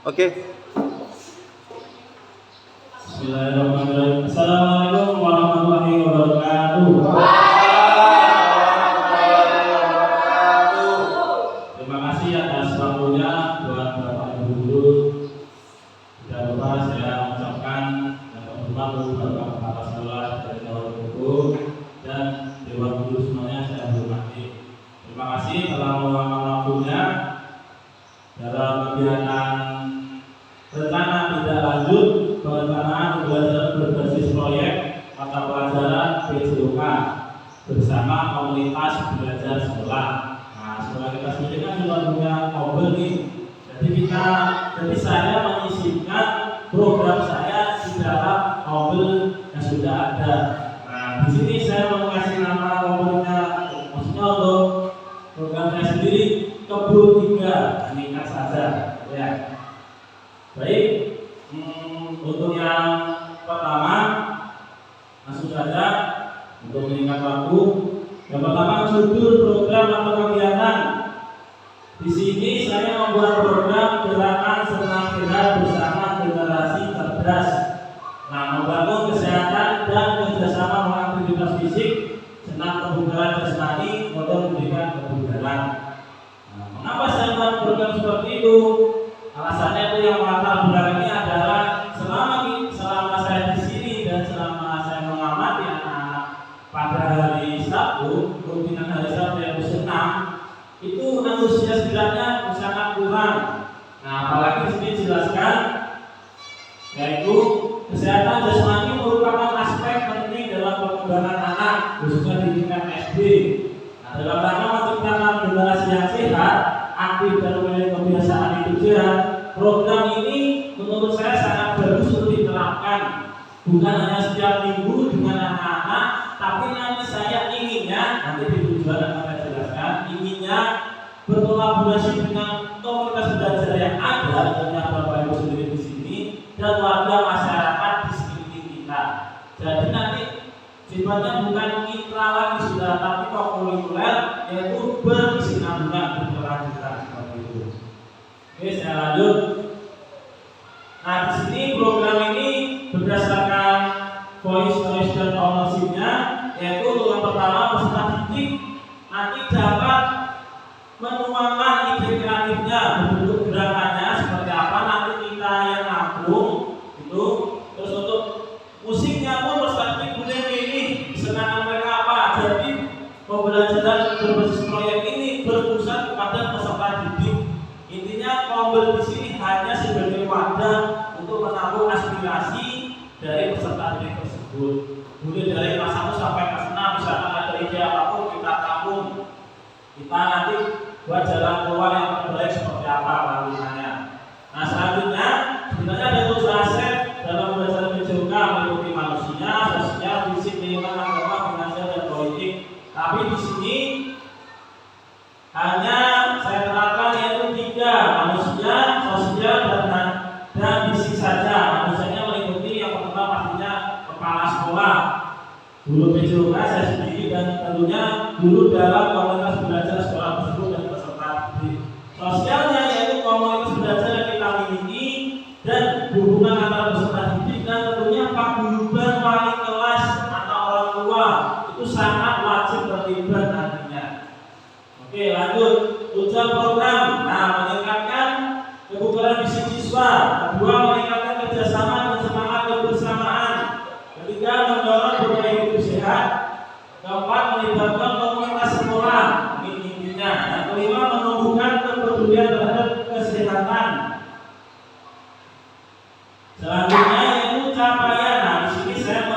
Oke. Bismillahirrahmanirrahim. Assalamualaikum warahmatullahi wabarakatuh. Terima kasih atas waktunya buat Bapak Ibu guru. Tidak lupa saya ucapkan dan berhormat kepada Bapak Sekolah dari Dewan Guru dan Dewan Guru semuanya saya hormati. Terima kasih telah meluangkan waktunya dalam kegiatan rencana tidak lanjut perencanaan pembelajaran berbasis proyek mata pelajaran PJOK bersama komunitas belajar sekolah. Nah, sekolah kita sendiri kan juga punya obel nih. Jadi saya menyisipkan program saya di dalam obel yang sudah ada. Nah, di sini saya mau kasih nama obelnya, maksudnya untuk program saya sendiri Kebun 3, meningkat saja, ya. Baik, untuk yang pertama langsung saja untuk meningkat waktu. Yang pertama judul program atau kegiatan. Di sini saya membuat program gerakan senam sehat bersama generasi cerdas. Nah, membangun kesehatan dan kerjasama mengaktivitas fisik, senam kebugaran jasmani, model pendidikan kebugaran. Nah, mengapa saya membuat program seperti itu? Alasannya itu yang latar belakangnya adalah selama saya di sini dan selama saya mengamati anak-anak pada hari Sabtu, rutinan hari Sabtu yang bersenam, itu antusias geraknya sangat kurang. Nah, apalagi di sini dijelaskan yaitu kesehatan jasmani merupakan aspek penting dalam perkembangan anak, khususnya di tingkat SD. Nah, dalam rangka menciptakan generasi yang sehat, aktif dan memiliki kebiasaan hidup sehat, program ini menurut saya sangat bagus untuk diterapkan. Bukan hanya setiap minggu dengan anak-anak, tapi nanti saya inginnya, nanti di tujuan akan saya jelaskan, inginnya berkolaborasi dengan komunitas belajar yang ada, tentunya Bapak Ibu sendiri di sini, dan warga masyarakat di sekeliling kita. Jadi nanti sifatnya bukan mitra lagi sudah, tapi komunikuler, yaitu berkesinambungan berkelanjutan seperti itu. Oke, saya lanjut. Nah, di sini program ini berdasarkan voice dan ownership-nya, yaitu yang pertama peserta didik nanti dapat menuangkan ide kreatifnya, bentuk gerakannya seperti apa, nanti kita yang nampung itu. Terus untuk musiknya pun peserta didik boleh pilih senangan mereka apa. Jadi pembelajaran berbasis proyek ini berpusat kepada peserta didik. Intinya Kombel di sini hanya sebagai wadah untuk menampung aspirasi dari peserta didik tersebut. Mulai dari kelas 1 sampai kelas 6, misalkan ada ide apapun kita tampung. Kita nanti buat jalan keluar yang terbaik seperti apa laluannya. Nah, selanjutnya sebenarnya ada tujuh aset dalam belajar PJOK meliputi manusia, sosial, fisik, lingkungan, agama, finansial, dan politik. Tapi di sini hanya saya terapkan yaitu 3, manusia, sosial, dan fisik saja. Manusianya meliputi yang pertama pastinya kepala sekolah, guru PJOK saya sendiri, dan tentunya guru dalam komunitas belajar sekolah tersebut dan peserta didik. Sosialnya yaitu komunitas belajar yang kita miliki dan hubungan antara peserta didik, dan tentunya paguyuban wali kelas atau orang tua itu sangat wajib terlibat nantinya. Oke, lanjut. Tujuan program, nah, meningkatkan kebugaran fisik siswa. Kedua, meningkatkan kerjasama dan semangat kebersamaan. Ketiga, mendorong budaya hidup sehat. Keempat, melibatkan komunitas sekolah. Ini intinya. Yang kelima, menumbuhkan kepedulian terhadap kesehatan. Selanjutnya yaitu capaian. Nah, di sini saya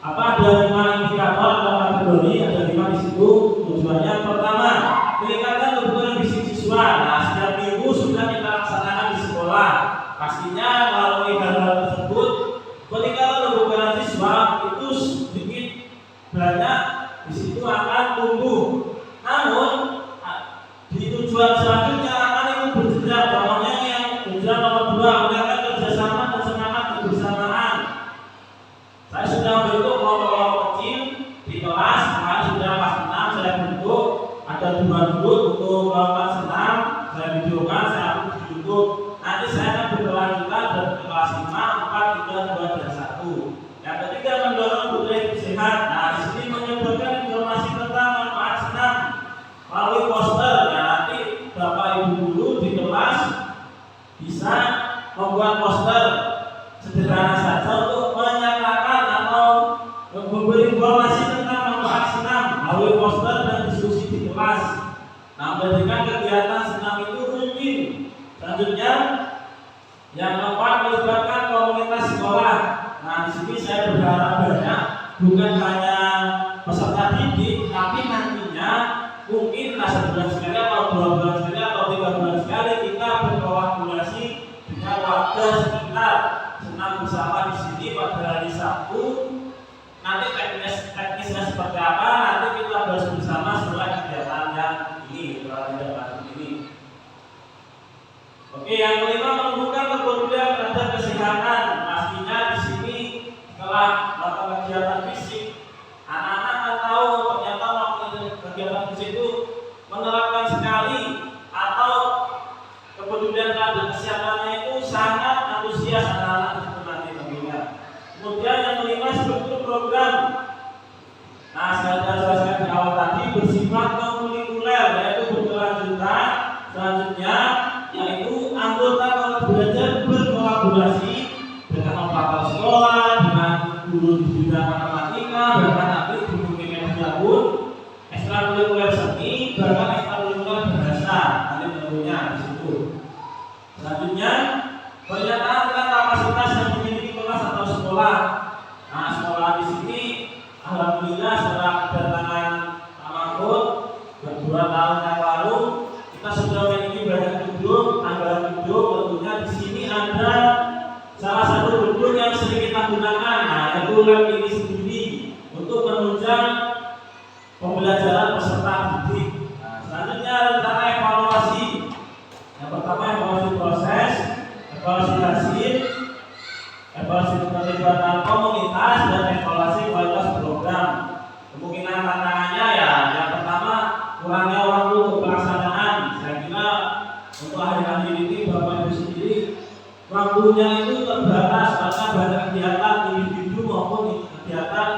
ada 5 indikator atau kategori, ada 5 di situ. Tujuannya pertama, meningkatkan kebugaran fisik siswa. Nah, setiap minggu sudah kita laksanakan di sekolah. Pastinya melalui hal-hal tersebut, peningkatan kebugaran siswa itu sedikit banyak di situ akan tumbuh. Namun di tujuan selanjutnya akan itu berjenjang. Namanya yang tujuan nomor 2, meningkatkan kerjasama dan semangat kebersamaan. Saya sudah bentuk kelompok kecil di kelas. Kemarin sudah kelas 6 saya bentuk. Ada 2 grup untuk melakukan senam. Saya videokan, saya upload di YouTube. melalui poster dan diskusi di kelas. Nah, menjadikan kegiatan senam itu rutin. Selanjutnya, yang keempat, melibatkan komunitas sekolah. Nah, di sini saya berharap banyak, bukan hanya peserta didik, tapi nantinya mungkin sebulan sekali atau 2 bulan sekali atau 3 bulan sekali kita berkolaborasi dengan warga sekitar, senam bersama di sini pada hari Sabtu. Nanti teknisnya seperti apa, nanti kita bahas bersama setelah kegiatan yang ini, ini. Oke, yang kelima, menumbuhkan kepedulian terhadap kesehatan. Pastinya di sini setelah melakukan kegiatan fisik, anak-anak akan tahu ternyata melakukan kegiatan fisik itu menerapkan sekali atau kepedulian terhadap kesehatannya itu sangat antusias anak-anak itu nanti tentunya. Kemudian yang kelima, struktur program. Nah, saya sudah jelaskan di awal tadi, bersifat non-kulikuler, yaitu berkelanjutan. Selanjutnya yaitu anggota belajar berkolaborasi dengan operator sekolah, dengan guru di bidang matematika, bahkan nanti guru kimia pun, ekstrakurikuler seni, bahkan ekstrakurikuler bahasa, nanti tentunya di situ. Selanjutnya, pernyataan tentang kapasitas yang dimiliki kelas atau sekolah. Nah, sekolah di sini alhamdulillah setelah kedatangan Pak Mahfud 2 tahun yang lalu, kita sudah memiliki banyak gedung, anggaran gedung. Tentunya di sini ada salah satu gedung yang sering kita gunakan, nah, yaitu lab ini sendiri untuk menunjang pembelajaran peserta didik. Nah, selanjutnya rencana evaluasi. Yang pertama, evaluasi proses, evaluasi hasil, evaluasi keterlibatan komunitas, dan evaluasi kualitas program. Kemungkinan tantangannya ya, yang pertama, kurangnya waktu untuk pelaksanaan. Saya kira untuk akhir-akhir ini Bapak Ibu sendiri waktunya itu terbatas karena banyak kegiatan individu maupun kegiatan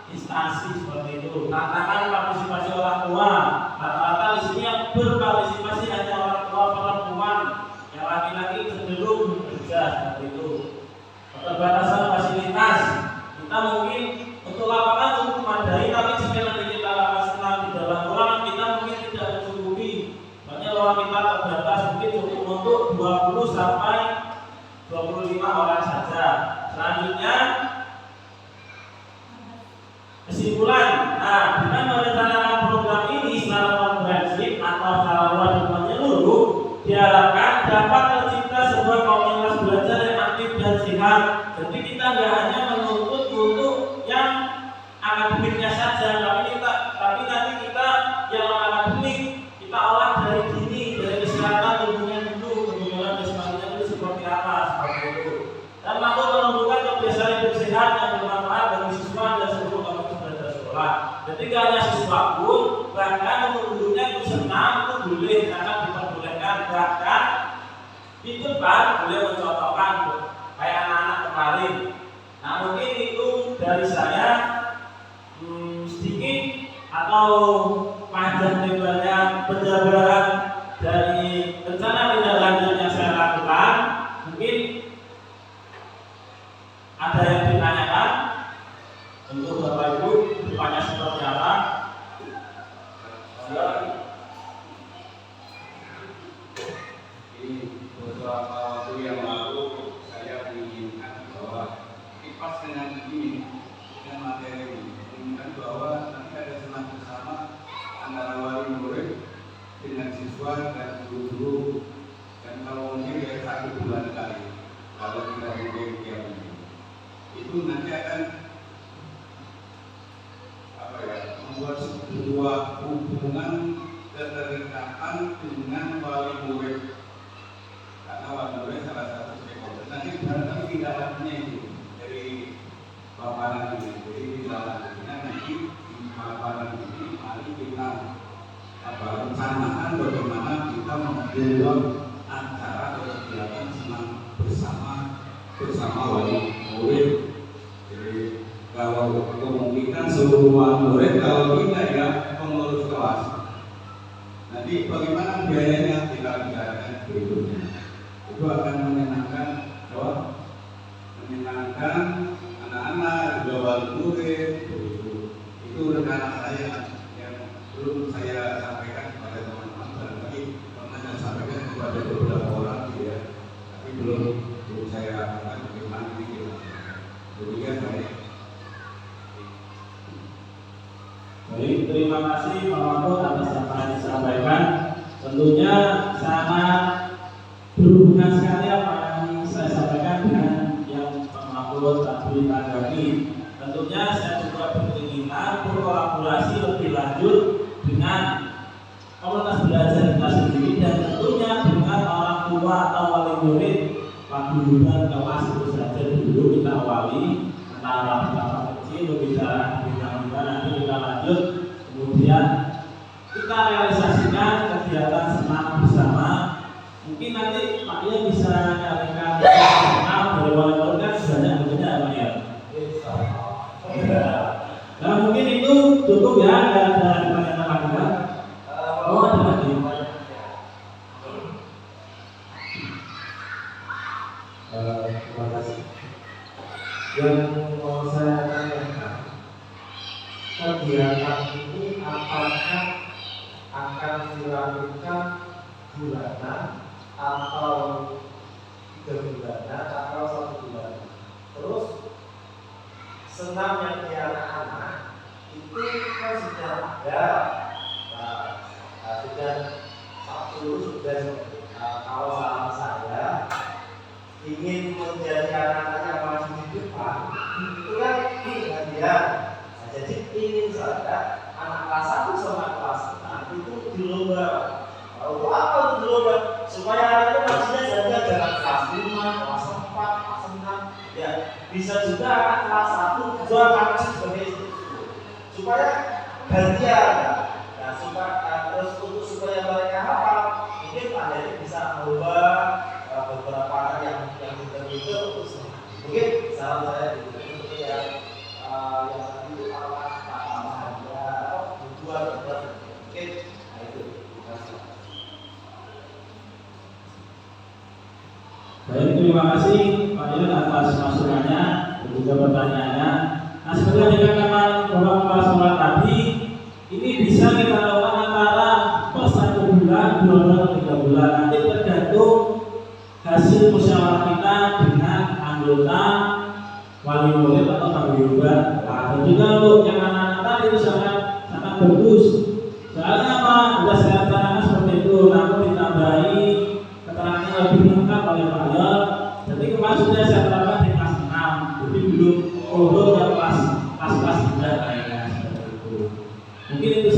instansi seperti itu. Tantangan partisipasi orang tua, rata-rata di sini yang berpartisipasi hanya orang tua perempuan, yang laki-laki cenderung bekerja seperti itu. Keterbatasan fasilitas, kita mungkin untuk lapangan cukup memadai, tapi jika nanti kita lakukan senam di dalam ruangan, kita mungkin tidak mencukupi. Soalnya ruangan kita terbatas, mungkin cukup untuk 20 sampai 25 orang saja. Selanjutnya, kesimpulan. Nah, dengan merencanakan program ini secara komprehensif atau secara luas dan menyeluruh, diharapkan dapat tercipta sebuah komunitas belajar yang aktif dan sehat. Jadi kita tidak hanya menuntut untuk yang akademiknya saja, tapi nanti kita yang akademik kita olah dari dini, dari kesehatan tubuhnya dulu, kemudian kesehatan itu seperti apa, seperti itu. Dan mampu menumbuhkan kebiasaan hidup sehat yang bermanfaat bagi siswa dan seluruh komunitas belajar sekolah. Jadi tidak hanya siswa pun, bahkan untuk gurunya itu senam itu boleh, sangat diperbolehkan. Bahkan di depan boleh mencontohkan kayak anak-anak kemarin. Nah, mungkin itu dari saya sedikit atau panjang lebarnya penjabaran dari rencana tindak lanjut yang saya lakukan. Mungkin ada yang ditanyakan untuk Bapak Ibu, depannya seperti apa? Ini beberapa waktu yang lalu saya menginginkan bahwa kipas dengan ini, dengan materi ini, menginginkan bahwa nanti ada senam bersama antara wali murid dengan siswa dan guru-guru, dan kalau mungkin ya 1 bulan sekali, kalau tidak mungkin tiap minggu, itu nanti akan membuat sebuah hubungan keterikatan dengan wali murid. Karena wali murid salah satu stakeholder. Nanti barangkali tidak adanya itu dari paparan ini. Jadi tidak adanya nanti di paparan ini mari kita rencanakan bagaimana kita membuat acara atau kegiatan senam bersama wali murid. Jadi kalau kemungkinan seluruh wali murid, kalau tidak ya pengurus kelas. Nanti bagaimana biayanya kita bicarakan berikutnya. Itu akan menyenangkan anak-anak, juga wali murid. Itu rencana saya ya kasih Pak Mahfud atas apa yang disampaikan. Tentunya sangat berhubungan sekali apa yang saya sampaikan dengan yang Pak Mahfud tadi tanggapi. Tentunya saya juga berkeinginan berkolaborasi lebih lanjut dengan komunitas belajar kita sendiri dan tentunya dengan orang tua atau wali murid paguyuban kelas itu saja dulu kita awali antara bapak kecil berbicara nanti kita lanjut, kemudian kita realisasikan kegiatan senam bersama. Mungkin nanti Pak Ia bisa nyarikan senam dari wali murid kan banyak bentuknya Pak Ya. Nah mungkin itu cukup ya, ada pertanyaan lagi kan? Oh ada lagi. Terima kasih. Yang mau saya tanyakan, kegiatan ini apakah akan dilakukan bulanan atau 3 bulanan atau 1 bulan? Terus senam yang di anak-anak itu kan sudah ada, sudah kalau saran saya ingin menjadi anak-anak yang masih di depan itu kan hadiah. Nah, jadi ingin saja anak kelas 1 sama kelas 6 itu dilomba. Apa itu dilomba? Supaya anaknya maksudnya saja jangan kelas 5, kelas 4, kelas 6 ya, bisa juga anak kelas 1, 2 kamu sebagai instruktur supaya gantian. Nah, terus untuk supaya mereka hafal, mungkin Pak Heri bisa merubah beberapa anak yang itu mungkin saran saya untuk yang itu tambahan tujuan mungkin itu. Baik, terima kasih Pak Yun atas masukannya dan juga pertanyaannya. Nah, seperti yang dikatakan Bapak Kepala Sekolah tadi, ini bisa kita lakukan antara per 1 bulan, 2 bulan, 3 bulan. Nanti tergantung hasil musyawarah kita dengan anggota wali murid atau paguyuban. Nah, juga untuk yang anak-anak tadi itu sangat bagus. Soalnya apa? Sudah saya rencanakan seperti itu, namun ditambahi keterangan lebih lengkap oleh Pak Yon. Jadi kemarin sudah saya terapkan di kelas 6, jadi belum turun ke kelas 3 kayaknya seperti itu. Mungkin itu